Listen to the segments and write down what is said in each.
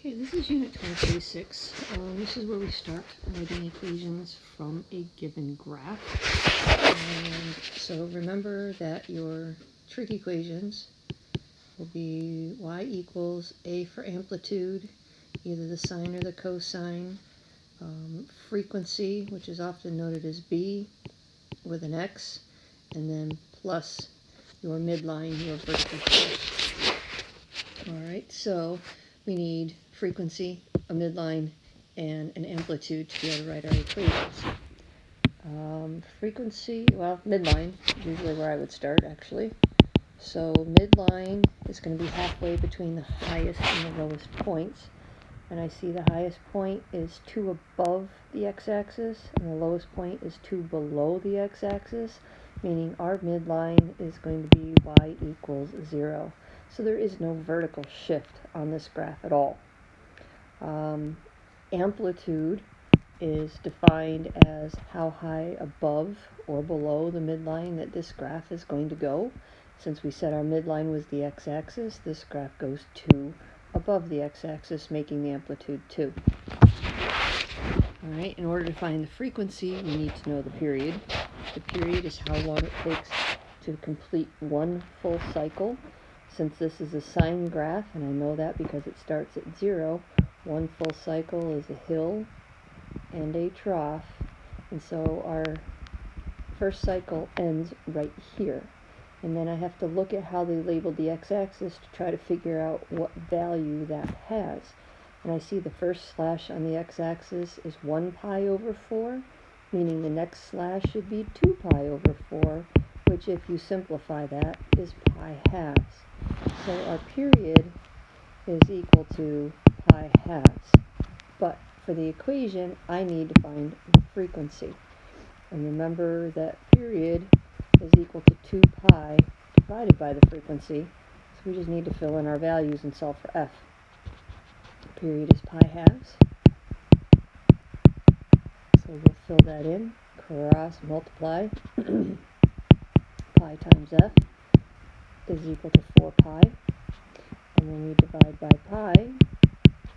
Okay, this is Unit 26. This is where we start writing equations from a given graph. And so remember that your trig equations will be y equals a for amplitude, either the sine or the cosine, frequency, which is often noted as b with an x, and then plus your midline, your vertical shift. Alright, so we need frequency, a midline, and an amplitude to be able to write our equations. Frequency, well, midline is usually where I would start, actually. So midline is going to be halfway between the highest and the lowest points. And I see the highest point is 2 above the x-axis, and the lowest point is 2 below the x-axis, meaning our midline is going to be y equals 0. So there is no vertical shift on this graph at all. Amplitude is defined as how high above or below the midline that this graph is going to go. Since we said our midline was the x-axis, this graph goes 2 above the x-axis, making the amplitude 2. Alright, in order to find the frequency, we need to know the period. The period is how long it takes to complete one full cycle. Since this is a sine graph, and I know that because it starts at 0, one full cycle is a hill and a trough, and so our first cycle ends right here. And then I have to look at how they labeled the x-axis to try to figure out what value that has. And I see the first slash on the x-axis is 1 pi over 4, meaning the next slash should be 2 pi over 4, which if you simplify that is pi halves. So our period is equal to pi halves. But for the equation, I need to find the frequency. And remember that period is equal to 2 pi divided by the frequency. So we just need to fill in our values and solve for f. The period is pi halves. So we'll fill that in. Cross multiply. Pi times f is equal to 4 pi. And when we divide by pi,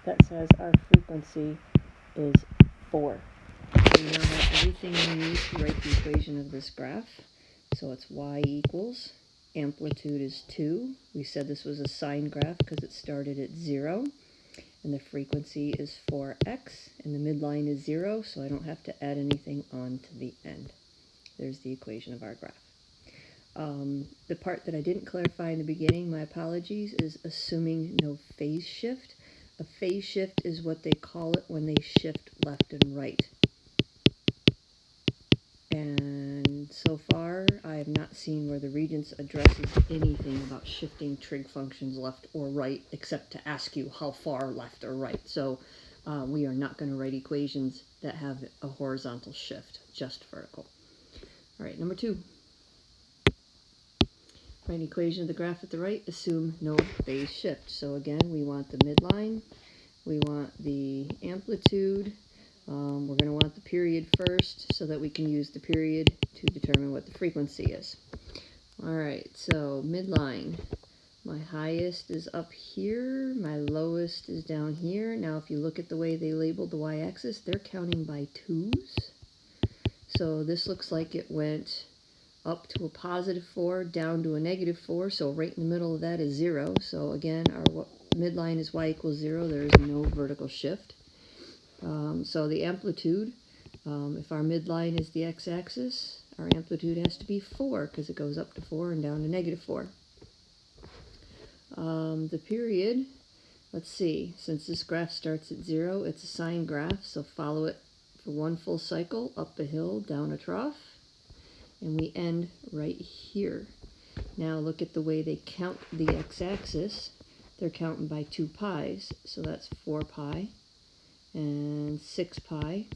that says our frequency is 4. So we now have everything we need to write the equation of this graph. So it's y equals, amplitude is 2. We said this was a sine graph because it started at 0. And the frequency is 4x, and the midline is 0, so I don't have to add anything on to the end. There's the equation of our graph. The part that I didn't clarify in the beginning, my apologies, is assuming no phase shift. A phase shift is what they call it when they shift left and right. And so far, I have not seen where the Regents addresses anything about shifting trig functions left or right, except to ask you how far left or right. So we are not going to write equations that have a horizontal shift, just vertical. All right, number 2. Write an equation of the graph at the right, assume no phase shift. So again, we want the midline, we want the amplitude, we're going to want the period first so that we can use the period to determine what the frequency is. Alright, so midline. My highest is up here, my lowest is down here. Now if you look at the way they labeled the y-axis, they're counting by 2's. So this looks like it went up to a positive 4, down to a negative 4, so right in the middle of that is 0. So again, our midline is y equals 0, there is no vertical shift. So the amplitude, if our midline is the x-axis, our amplitude has to be 4 because it goes up to 4 and down to negative 4. The period, let's see, since this graph starts at 0, it's a sine graph, so follow it for one full cycle, up a hill, down a trough, and we end right here. Now look at the way they count the x-axis. They're counting by 2 pi's, so that's 4 pi. And 6 pi,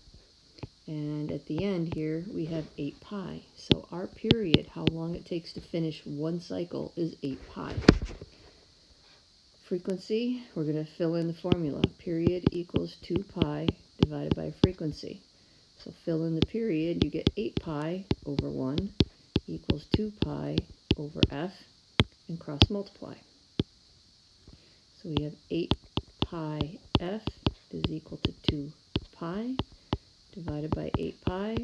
and at the end here we have 8 pi. So our period, how long it takes to finish one cycle, is 8 pi. Frequency, we're going to fill in the formula. Period equals 2 pi divided by frequency. So fill in the period, you get 8 pi over 1 equals 2 pi over f, and cross multiply. So we have 8 pi f is equal to 2 pi divided by 8 pi.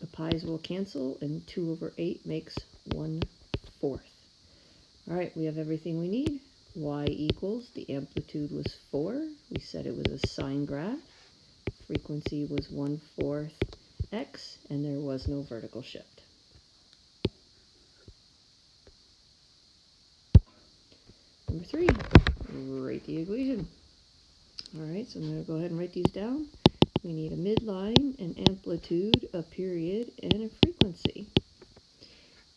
The pi's will cancel, and 2 over 8 makes 1/4. All right, we have everything we need. Y equals, the amplitude was 4. We said it was a sine graph. Frequency was 1/4 x, and there was no vertical shift. Number 3, write the equation. All right, so I'm going to go ahead and write these down. We need a midline, an amplitude, a period, and a frequency.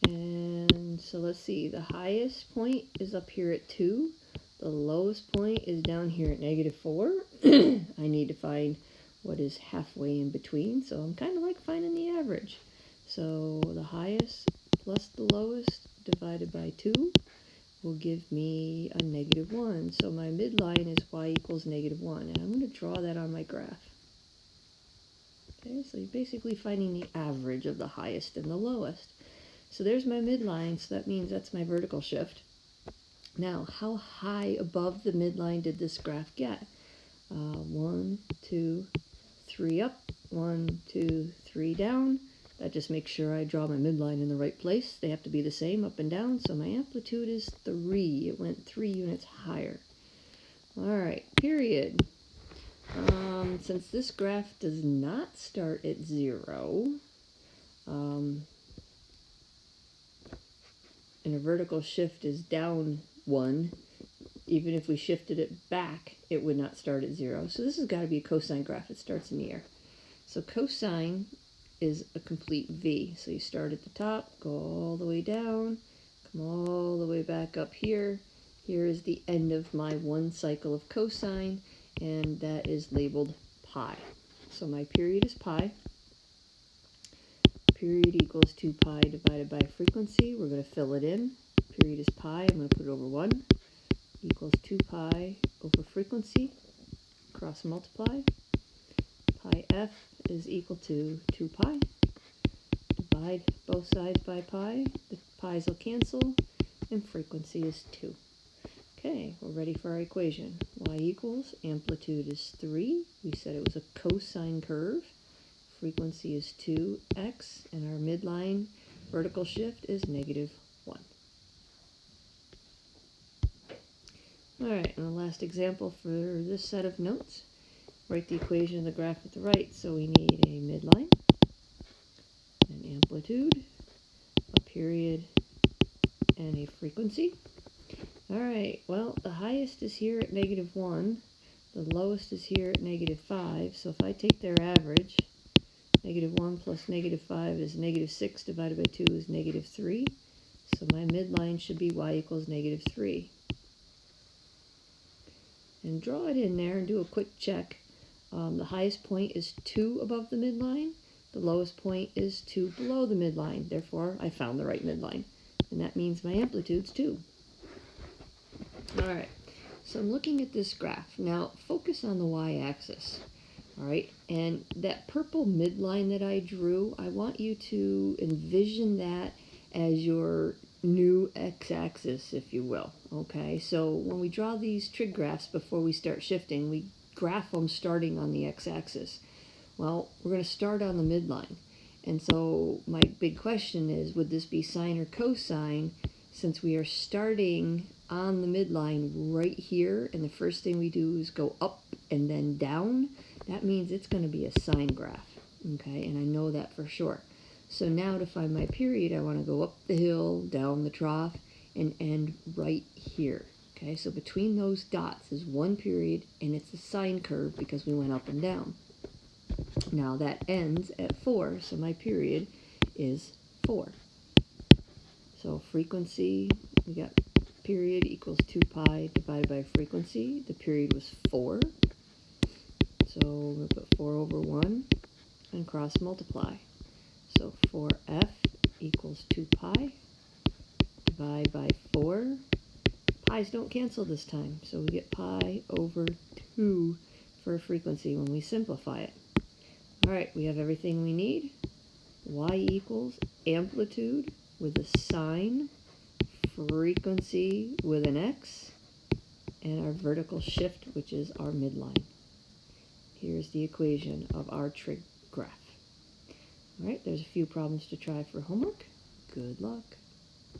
And so let's see, the highest point is up here at 2. The lowest point is down here at -4. I need to find what is halfway in between, so I'm kind of like finding the average. So the highest plus the lowest divided by 2 will give me a -1. So my midline is y equals -1, and I'm going to draw that on my graph. Okay, so you're basically finding the average of the highest and the lowest. So there's my midline, so that means that's my vertical shift. Now, how high above the midline did this graph get? 1, 2, 3 up, 1, 2, 3 down. That just makes sure I draw my midline in the right place. They have to be the same up and down, so my amplitude is 3. It went 3 units higher. All right, period. Since this graph does not start at 0, and a vertical shift is down 1, even if we shifted it back, it would not start at 0. So this has got to be a cosine graph. It starts in the air. So cosine is a complete V. So you start at the top, go all the way down, come all the way back up here. Here is the end of my one cycle of cosine, and that is labeled pi. So my period is pi. Period equals 2 pi divided by frequency. We're going to fill it in. Period is pi. I'm going to put it over 1. Equals 2 pi over frequency. Cross multiply. Pi f is equal to 2 pi. Divide both sides by pi. The pi's will cancel, and frequency is 2. Okay, we're ready for our equation. Y equals, amplitude is 3. We said it was a cosine curve. Frequency is 2x, and our midline vertical shift is -1. All right, and the last example for this set of notes. Write the equation of the graph at the right. So we need a midline, an amplitude, a period, and a frequency. All right, well, the highest is here at -1. The lowest is here at -5. So if I take their average, -1 plus -5 is -6 divided by 2 is -3. So my midline should be y equals -3. And draw it in there and do a quick check. The highest point is 2 above the midline. The lowest point is 2 below the midline. Therefore, I found the right midline. And that means my amplitude's 2. All right, so I'm looking at this graph. Now, focus on the y-axis. All right, and that purple midline that I drew, I want you to envision that as your new x-axis, if you will. Okay, so when we draw these trig graphs before we start shifting, we graph them starting on the x-axis. Well, we're going to start on the midline. And so my big question is, would this be sine or cosine, since we are starting on the midline right here, and the first thing we do is go up and then down? That means it's going to be a sine graph, okay, and I know that for sure. So now to find my period, I want to go up the hill, down the trough, and end right here. Okay, so between those dots is one period, and it's a sine curve because we went up and down. Now that ends at 4, so my period is 4. So frequency, we got period equals 2 pi divided by frequency. The period was 4. So we're going to put 4 over 1 and cross multiply. So 4f equals 2 pi. Divide by 4. Pi's don't cancel this time, so we get pi over 2 for frequency when we simplify it. All right, we have everything we need. Y equals amplitude with a sine, frequency with an x, and our vertical shift, which is our midline. Here's the equation of our trig graph. All right, there's a few problems to try for homework. Good luck.